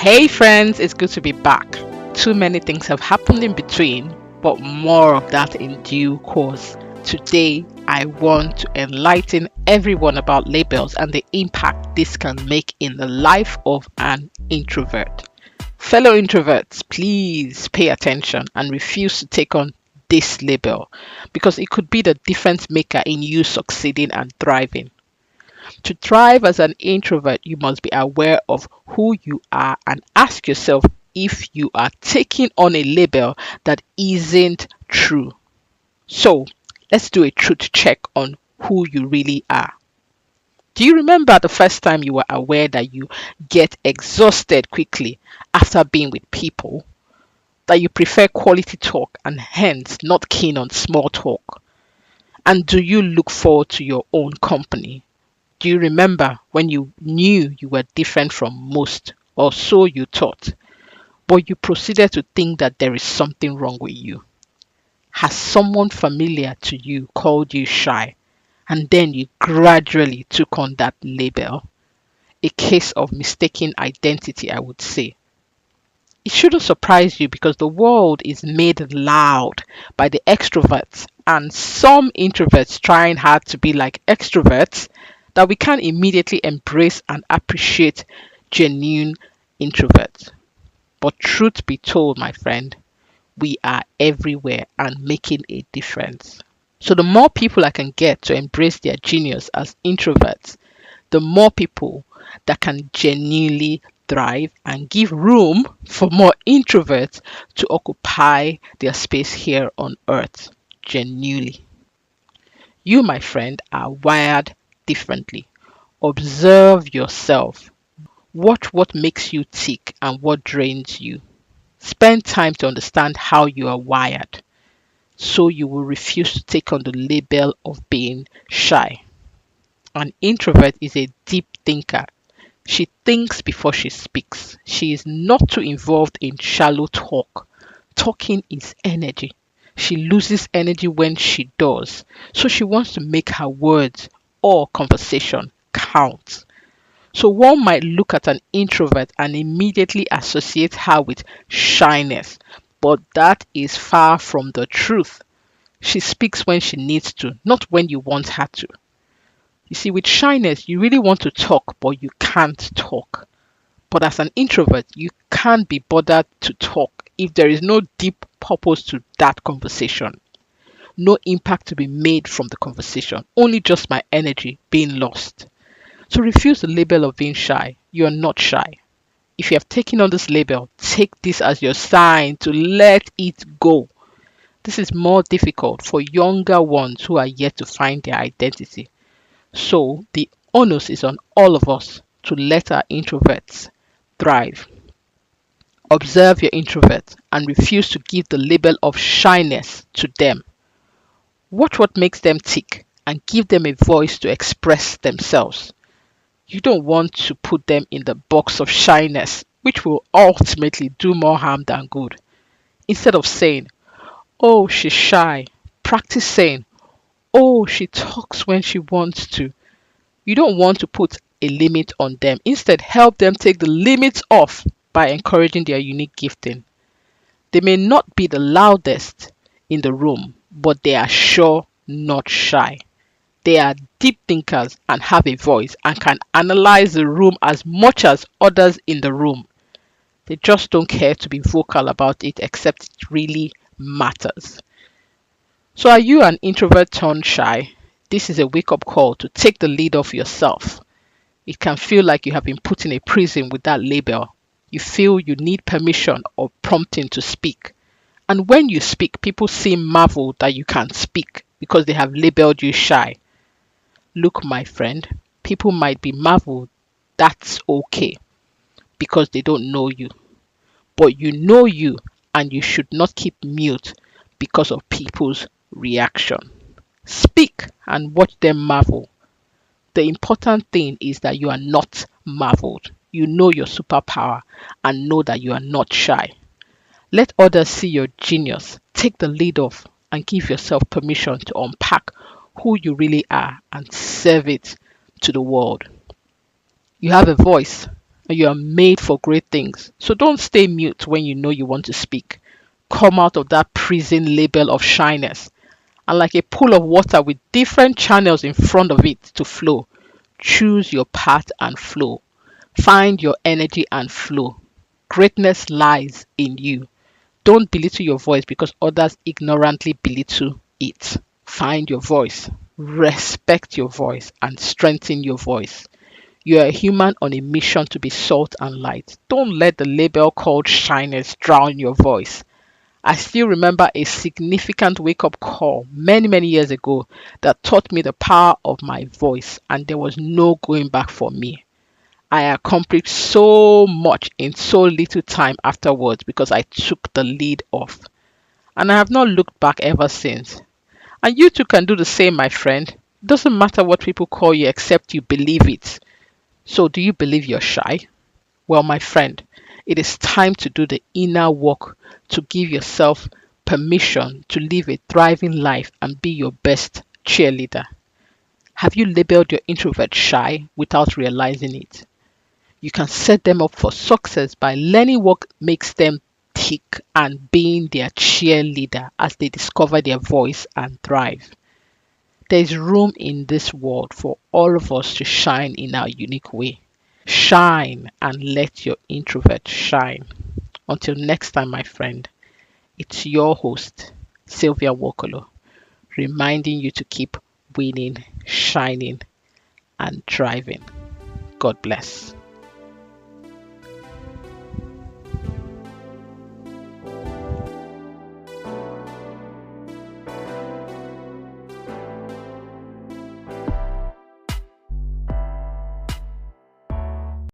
Hey friends, it's good to be back. Too many things have happened in between, but more of that in due course. Today, I want to enlighten everyone about labels and the impact this can make in the life of an introvert. Fellow introverts, please pay attention and refuse to take on this label because it could be the difference maker in you succeeding and thriving. To thrive as an introvert, you must be aware of who you are and ask yourself if you are taking on a label that isn't true. So, let's do a truth check on who you really are. Do you remember the first time you were aware that you get exhausted quickly after being with people? That you prefer quality talk and hence not keen on small talk? And do you look forward to your own company? Do you remember when you knew you were different from most, or so you thought, but you proceeded to think that there is something wrong with you? Has someone familiar to you called you shy, and then you gradually took on that label? A case of mistaken identity, I would say. It shouldn't surprise you because the world is made loud by the extroverts and some introverts trying hard to be like extroverts that we can immediately embrace and appreciate genuine introverts. But truth be told, my friend, we are everywhere and making a difference. So the more people I can get to embrace their genius as introverts, the more people that can genuinely thrive and give room for more introverts to occupy their space here on earth genuinely. You, my friend, are wired differently. Observe yourself. Watch what makes you tick and what drains you. Spend time to understand how you are wired so you will refuse to take on the label of being shy. An introvert is a deep thinker. She thinks before she speaks. She is not too involved in shallow talk. Talking is energy. She loses energy when she does. So she wants to make her words or conversation count. So one might look at an introvert and immediately associate her with shyness, but that is far from the truth. She speaks when she needs to, not when you want her to. You see, with shyness, you really want to talk, but you can't talk. But as an introvert, you can't be bothered to talk if there is no deep purpose to that conversation. No impact to be made from the conversation, only just my energy being lost. So refuse the label of being shy. You are not shy. If you have taken on this label, take this as your sign to let it go. This is more difficult for younger ones who are yet to find their identity. So the onus is on all of us to let our introverts thrive. Observe your introverts and refuse to give the label of shyness to them. Watch what makes them tick and give them a voice to express themselves. You don't want to put them in the box of shyness, which will ultimately do more harm than good. Instead of saying, "Oh, she's shy," practice saying, "Oh, she talks when she wants to." You don't want to put a limit on them. Instead, help them take the limits off by encouraging their unique gifting. They may not be the loudest in the room, but they are sure not shy. They are deep thinkers and have a voice and can analyze the room as much as others in the room. They just don't care to be vocal about it except it really matters. So are you an introvert turned shy? This is a wake-up call to take the lead off yourself. It can feel like you have been put in a prison with that label. You feel you need permission or prompting to speak. And when you speak, people seem marveled that you can speak because they have labeled you shy. Look, my friend, people might be marveled. That's okay because they don't know you. But you know you and you should not keep mute because of people's reaction. Speak and watch them marvel. The important thing is that you are not marveled. You know your superpower and know that you are not shy. Let others see your genius. Take the lead off and give yourself permission to unpack who you really are and serve it to the world. You have a voice You are made for great things. So don't stay mute when you know you want to speak. Come out of that prison label of shyness. And like a pool of water with different channels in front of it to flow, choose your path and flow. Find your energy and flow. Greatness lies in you. Don't belittle your voice because others ignorantly belittle it. Find your voice, respect your voice, and strengthen your voice. You are a human on a mission to be salt and light. Don't let the label called shyness drown your voice. I still remember a significant wake up call many years ago that taught me the power of my voice, and there was no going back for me. I accomplished so much in so little time afterwards because I took the lead off. And I have not looked back ever since. And you too can do the same, my friend. Doesn't matter what people call you except you believe it. So, do you believe you're shy? Well, my friend, it is time to do the inner work to give yourself permission to live a thriving life and be your best cheerleader. Have you labeled your introvert shy without realizing it? You can set them up for success by learning what makes them tick and being their cheerleader as they discover their voice and thrive. There is room in this world for all of us to shine in our unique way. Shine and let your introvert shine. Until next time, my friend, it's your host, Sylvia Nwokolo, reminding you to keep winning, shining, and thriving. God bless.